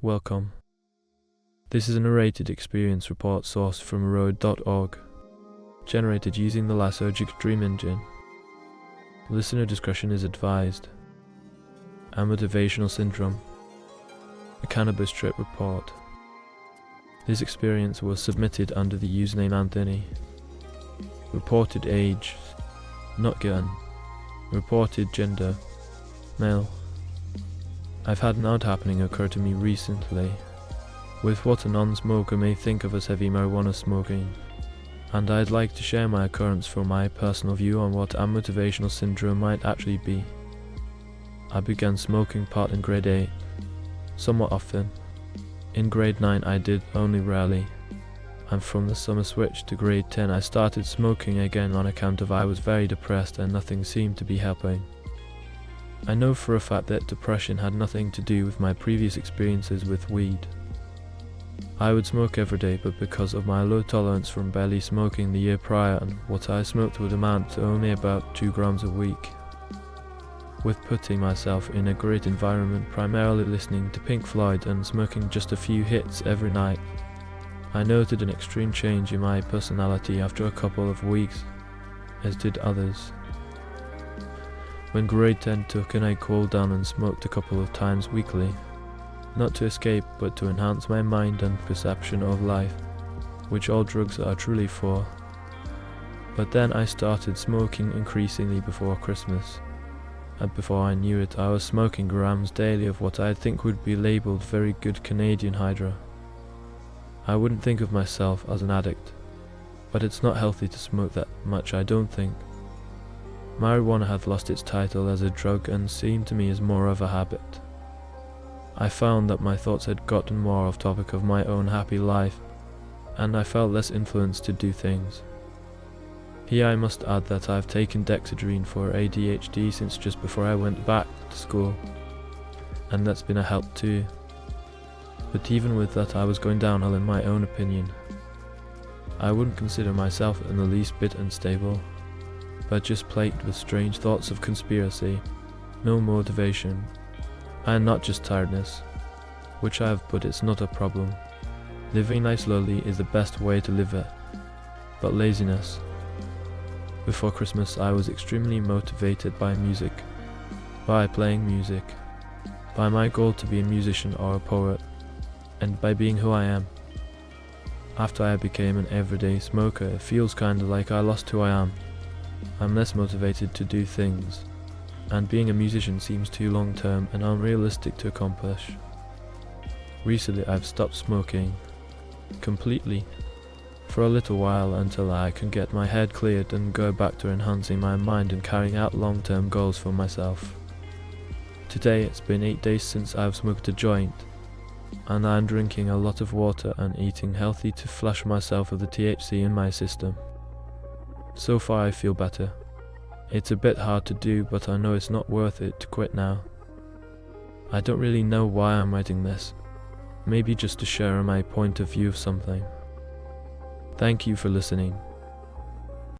Welcome. This is a narrated experience report sourced from road.org, generated using the Lysergic Dream Engine. Listener discretion is advised. Amotivational syndrome. A cannabis trip report. This experience was submitted under the username Anthony. Reported age, not given. Reported gender, male. I've had an odd happening occur to me recently, with what a non-smoker may think of as heavy marijuana smoking, and I'd like to share my occurrence from my personal view on what amotivational syndrome might actually be. I began smoking pot in grade 8, somewhat often. In grade 9 I did only rarely, and from the summer switch to grade 10 I started smoking again on account of I was very depressed and nothing seemed to be helping. I know for a fact that depression had nothing to do with my previous experiences with weed. I would smoke every day, but because of my low tolerance from barely smoking the year prior, and what I smoked would amount to only about 2 grams a week. With putting myself in a great environment, primarily listening to Pink Floyd and smoking just a few hits every night, I noted an extreme change in my personality after a couple of weeks, as did others. When grade 10 took and I cooled down and smoked a couple of times weekly, not to escape but to enhance my mind and perception of life, which all drugs are truly for. But then I started smoking increasingly before Christmas, and before I knew it I was smoking grams daily of what I think would be labelled very good Canadian Hydra. I wouldn't think of myself as an addict, but it's not healthy to smoke that much, I don't think. Marijuana had lost its title as a drug and seemed to me as more of a habit. I found that my thoughts had gotten more off topic of my own happy life, and I felt less influenced to do things. Here I must add that I've taken Dexedrine for ADHD since just before I went back to school, and that's been a help too. But even with that I was going downhill in my own opinion. I wouldn't consider myself in the least bit unstable, but just plagued with strange thoughts of conspiracy, no motivation, and not just tiredness, which I have put it's not a problem. Living life slowly is the best way to live it, but laziness. Before Christmas I was extremely motivated by music, by playing music, by my goal to be a musician or a poet, and by being who I am. After I became an everyday smoker, it feels kinda like I lost who I am. I'm less motivated to do things, and being a musician seems too long-term and unrealistic to accomplish. Recently I've stopped smoking, completely, for a little while until I can get my head cleared and go back to enhancing my mind and carrying out long-term goals for myself. Today it's been 8 days since I've smoked a joint, and I'm drinking a lot of water and eating healthy to flush myself of the THC in my system. So far I feel better. It's a bit hard to do, but I know it's not worth it to quit now. I don't really know why I'm writing this. Maybe just to share my point of view of something. Thank you for listening.